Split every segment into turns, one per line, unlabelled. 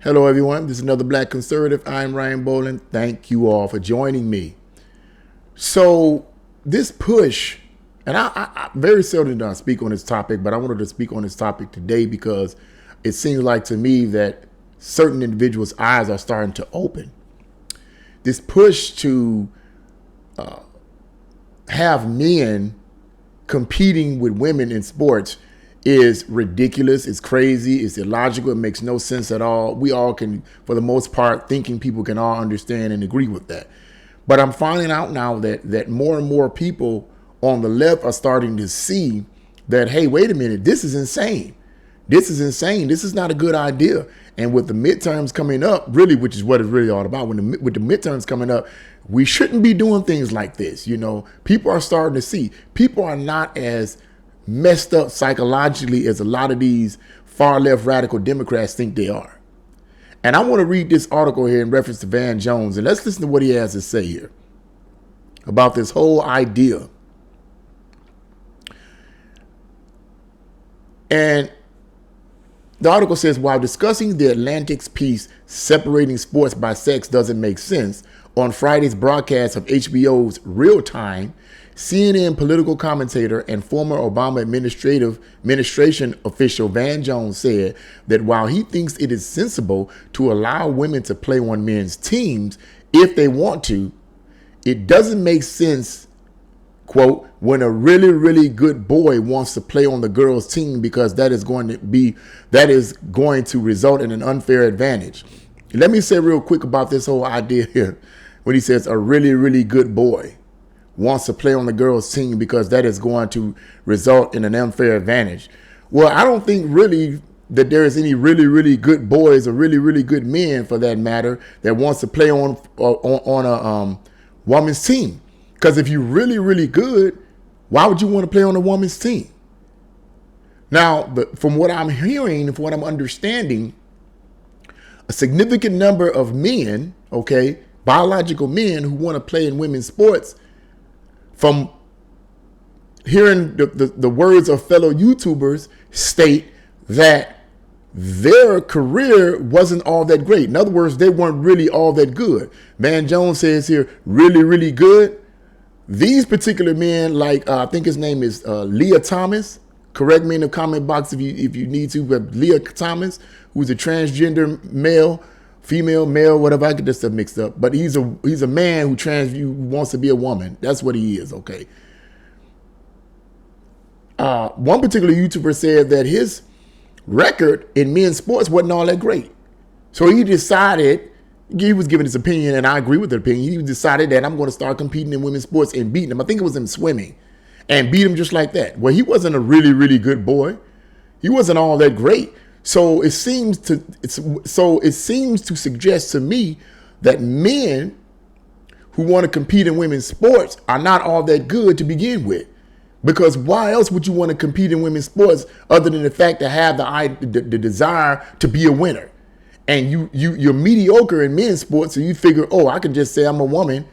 Hello, everyone. This is another Black Conservative. I'm Ryan Boland. Thank you all for joining me. So, this push, and I very seldom do I speak on this topic, but I wanted to speak on this topic today because it seems like to me that certain individuals' eyes are starting to open. This push to have men competing with women in sports is ridiculous. It's crazy. It's illogical. It makes no sense at all. We all can, for the most part, thinking people can all understand and agree with that. But I'm finding out now that more and more people on the left are starting to see that, hey, wait a minute, this is insane. This is insane. This is not a good idea. And with the midterms coming up, really, which is what it's really all about, with the midterms coming up, we shouldn't be doing things like this. You know, people are starting to see. People are not as messed up psychologically as a lot of these far left radical Democrats think they are. And I want to read this article here in reference to Van Jones, and let's listen to what he has to say here about this whole idea. And the article says, while discussing the Atlantic's piece, Separating Sports by Sex Doesn't Make Sense, on Friday's broadcast of HBO's Real Time, CNN political commentator and former Obama administration official Van Jones said that while he thinks it is sensible to allow women to play on men's teams if they want to, it doesn't make sense, quote, when a really, really good boy wants to play on the girls' team because that is going to result in an unfair advantage. Let me say real quick about this whole idea here when he says a really, really good boy wants to play on the girls' team because that is going to result in an unfair advantage. Well, I don't think really that there is any really, really good boys or really, really good men, for that matter, that wants to play on a woman's team. Because if you're really, really good, why would you want to play on a woman's team? Now, from what I'm hearing, from what I'm understanding, a significant number of men, okay, biological men who want to play in women's sports, from hearing the words of fellow YouTubers, state that their career wasn't all that great. In other words, they weren't really all that good. Van Jones says here, really, really good. These particular men, like I think his name is Leah Thomas. Correct me in the comment box if you need to. But Leah Thomas, who's a transgender male, female, male, whatever. I get this stuff mixed up. But he's a man who wants to be a woman. That's what he is. Okay. One particular YouTuber said that his record in men's sports wasn't all that great. So he decided, he was giving his opinion, and I agree with the opinion. He decided that I'm going to start competing in women's sports and beating him. I think it was in swimming, and beat him just like that. Well, he wasn't a really, really good boy. He wasn't all that great. So it seems to suggest to me that men who want to compete in women's sports are not all that good to begin with. Because why else would you want to compete in women's sports other than the fact to have the desire to be a winner? And you're mediocre in men's sports, so you figure, oh, I can just say I'm a woman,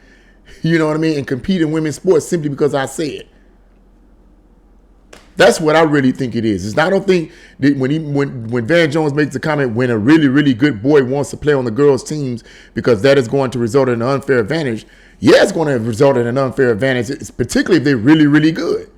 you know what I mean, and compete in women's sports simply because I say it. That's what I really think it is. I don't think that when Van Jones makes the comment, when a really, really good boy wants to play on the girls' teams because that is going to result in an unfair advantage. Yeah, it's going to result in an unfair advantage, particularly if they're really, really good.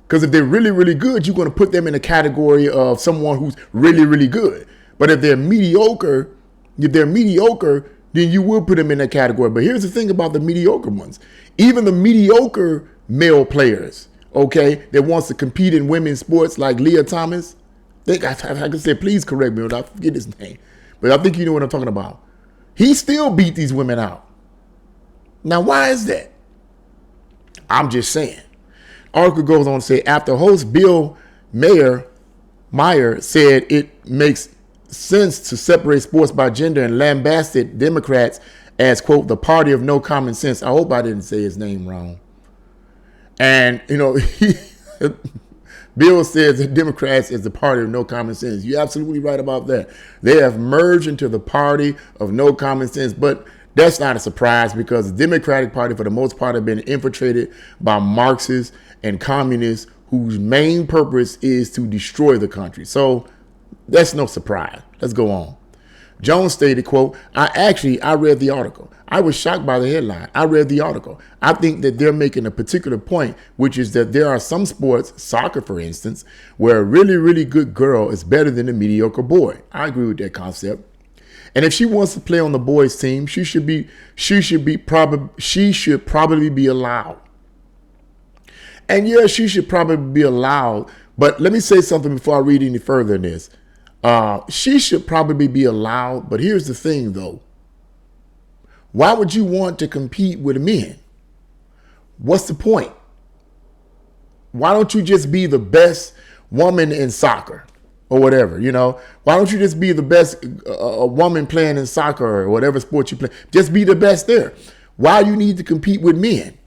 Because if they're really, really good, you're going to put them in a category of someone who's really, really good. But if they're mediocre, then you will put them in that category. But here's the thing about the mediocre ones. Even the mediocre male players, okay, that wants to compete in women's sports like Leah Thomas, I can say, please correct me, I forget his name. But I think you know what I'm talking about. He still beat these women out. Now, why is that? I'm just saying. Article goes on to say, after host Bill Meyer said it makes sense to separate sports by gender and lambasted Democrats as, quote, the party of no common sense. I hope I didn't say his name wrong. And, you know, Bill says that Democrats is the party of no common sense. You're absolutely right about that. They have merged into the party of no common sense. But that's not a surprise because the Democratic Party, for the most part, have been infiltrated by Marxists and communists whose main purpose is to destroy the country. So that's no surprise. Let's go on. Jones stated, quote, I read the article. I was shocked by the headline. I read the article. I think that they're making a particular point, which is that there are some sports, soccer for instance, where a really, really good girl is better than a mediocre boy. I agree with that concept. And if she wants to play on the boys' team, she should probably be allowed. And yeah, she should probably be allowed. But let me say something before I read any further in this. She should probably be allowed. But here's the thing, though. Why would you want to compete with men? What's the point? Why don't you just be the best woman in soccer or whatever, you know? Why don't you just be the best woman playing in soccer or whatever sport you play? Just be the best there. Why do you need to compete with men?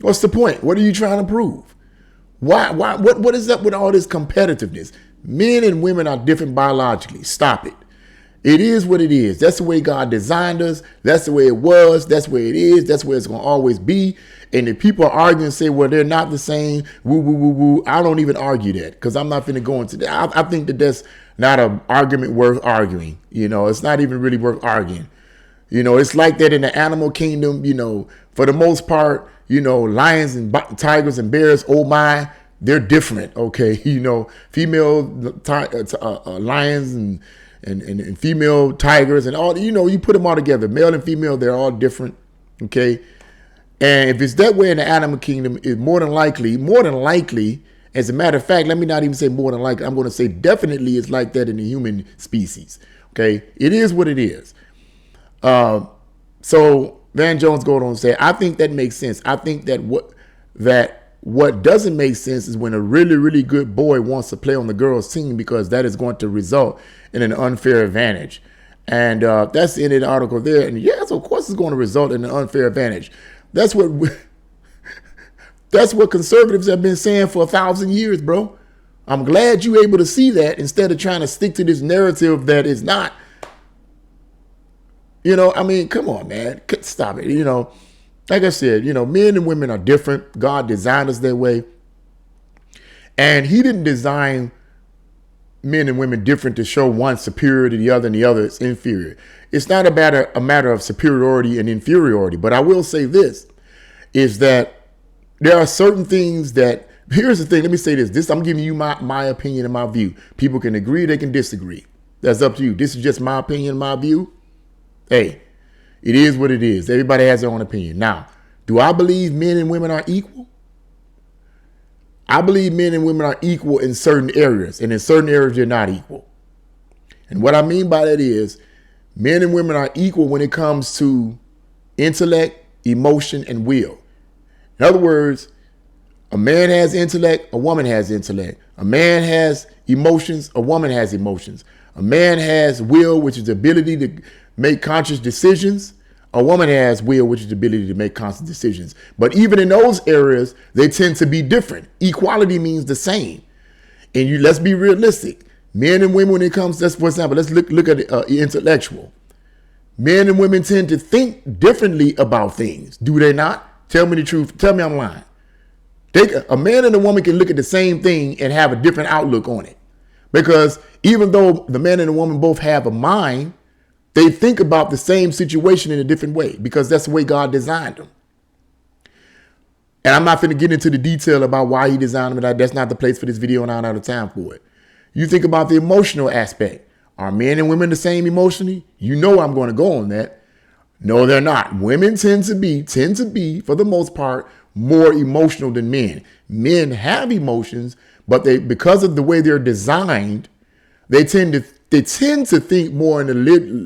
What's the point? What are you trying to prove? What is up with all this competitiveness? Men and women are different biologically. Stop it. It is what it is. That's the way God designed us. That's the way it was. That's the way it is. That's where it's going to always be. And if people are arguing and say, well, they're not the same, woo, woo, woo, woo, I don't even argue that because I'm not going to go into that. I think that that's not an argument worth arguing. You know, it's not even really worth arguing. You know, it's like that in the animal kingdom, you know, for the most part, you know, lions and tigers and bears, oh my, they're different. Okay. You know, female lions and female tigers and all, you know, you put them all together, male and female, they're all different. Okay. And if it's that way in the animal kingdom, it's more than likely, as a matter of fact, let me not even say more than likely, I'm going to say definitely it's like that in the human species. Okay. It is what it is. So Van Jones goes on to say, I think that makes sense. I think that what doesn't make sense is when a really, really good boy wants to play on the girls' team because that is going to result in an unfair advantage. And that's the end of the article there. And yes, of course it's going to result in an unfair advantage. That's what conservatives have been saying for 1,000 years, bro. I'm glad you're able to see that instead of trying to stick to this narrative that is not. You know, I mean, come on, man. Stop it. You know, like I said, you know, men and women are different. God designed us that way. And he didn't design men and women different to show one superior to the other and the other is inferior. It's not a matter of superiority and inferiority. But I will say this, is that there are certain things that, here's the thing, let me say this. I'm giving you my opinion and my view. People can agree, they can disagree. That's up to you. This is just my opinion, my view. Hey, it is what it is. Everybody has their own opinion. Now, do I believe men and women are equal? I believe men and women are equal in certain areas, and in certain areas they're not equal. And what I mean by that is men and women are equal when it comes to intellect, emotion, and will. In other words, a man has intellect, a woman has intellect. A man has emotions, a woman has emotions. A man has will, which is the ability to make conscious decisions. A woman has will, which is the ability to make conscious decisions. But even in those areas, they tend to be different. Equality means the same. And let's be realistic. Men and women, when it comes, for example, let's look at intellectual. Men and women tend to think differently about things. Do they not? Tell me the truth. Tell me I'm lying. A man and a woman can look at the same thing and have a different outlook on it. Because even though the man and the woman both have a mind, they think about the same situation in a different way because that's the way God designed them. And I'm not going to get into the detail about why he designed them. That's not the place for this video, and I'm out of time for it. You think about the emotional aspect. Are men and women the same emotionally? You know I'm going to go on that. No, they're not. Women tend to be, for the most part, more emotional than men. Men have emotions, but because of the way they're designed, they tend to think more in a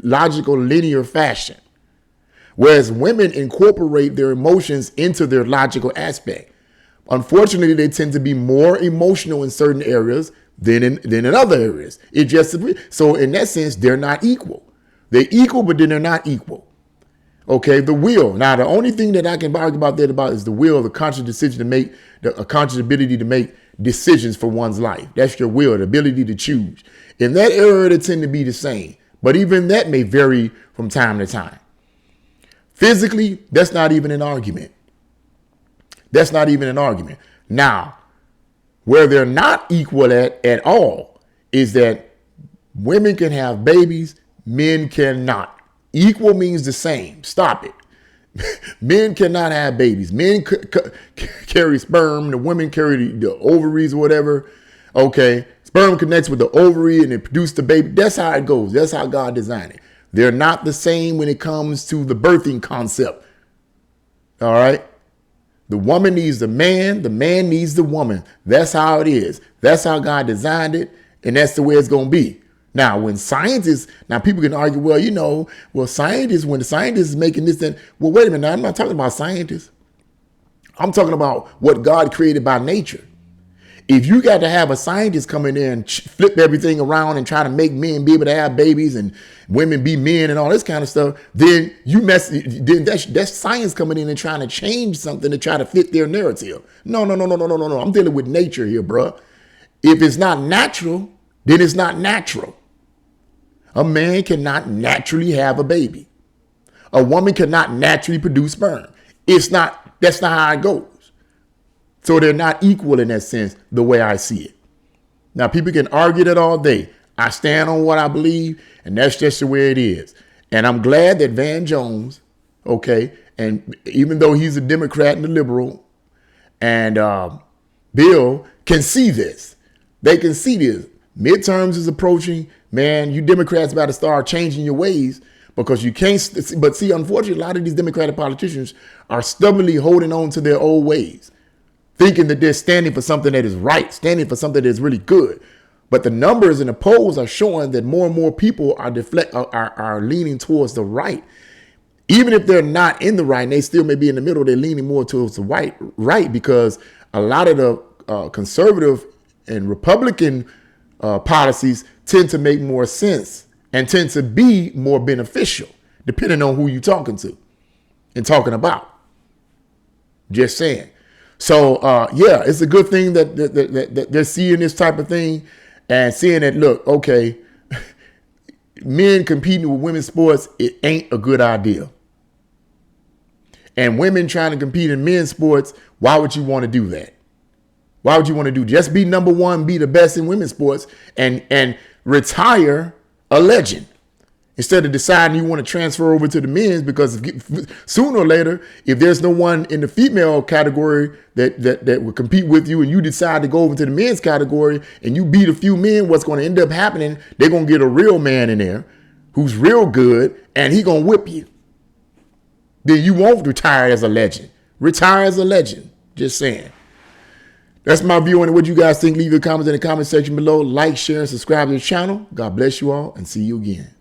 logical, linear fashion. Whereas women incorporate their emotions into their logical aspect. Unfortunately, they tend to be more emotional in certain areas than in other areas. So in that sense, they're not equal. They're equal, but then they're not equal. Okay, the will. Now, the only thing that I can argue about is the will, the conscious decision to make, a conscious ability to make decisions for one's life. That's your will, the ability to choose. In that area, they tend to be the same. But even that may vary from time to time. Physically, that's not even an argument. That's not even an argument. Now, where they're not equal at all is that women can have babies, Men cannot. Equal means the same. Stop it. Men cannot have babies. Men carry sperm. The women carry the ovaries or whatever. Okay. Sperm connects with the ovary and it produces the baby. That's how it goes. That's how God designed it. They're not the same when it comes to the birthing concept. All right. The woman needs the man needs the woman. That's how it is. That's how God designed it. And that's the way it's going to be. Now, when scientists, people can argue, when the scientist is making this, then, well, wait a minute. I'm not talking about scientists. I'm talking about what God created by nature. If you got to have a scientist come in there and flip everything around and try to make men be able to have babies and women be men and all this kind of stuff, then that's science coming in and trying to change something to try to fit their narrative. No. I'm dealing with nature here, bro. If it's not natural, then it's not natural. A man cannot naturally have a baby. A woman cannot naturally produce sperm. That's not how it goes. So they're not equal in that sense, the way I see it. Now, people can argue that all day. I stand on what I believe, and that's just the way it is. And I'm glad that Van Jones, and even though he's a Democrat and a liberal, and Bill can see this. They can see this. Midterms is approaching. Man, you Democrats about to start changing your ways because you can't. But see, unfortunately, a lot of these Democratic politicians are stubbornly holding on to their old ways, thinking that they're standing for something that is right, standing for something that is really good. But the numbers and the polls are showing that more and more people are leaning towards the right. Even if they're not in the right, and they still may be in the middle, they're leaning more towards the right because a lot of the conservative and Republican policies tend to make more sense and tend to be more beneficial, depending on who you're talking to and talking about. Just saying. So, it's a good thing that they're seeing this type of thing and seeing that, look, okay, men competing with women's sports, it ain't a good idea. And women trying to compete in men's sports, why would you want to do that? Why would you want to do just be number one, be the best in women's sports and retire a legend instead of deciding you want to transfer over to the men's? Because sooner or later, if there's no one in the female category that will compete with you and you decide to go over to the men's category and you beat a few men, what's going to end up happening, they're going to get a real man in there who's real good and he going to whip you. Then you won't retire as a legend. Retire as a legend. Just saying. That's my view on it. What you guys think? Leave your comments in the comment section below. Like, share, and subscribe to the channel. God bless you all and see you again.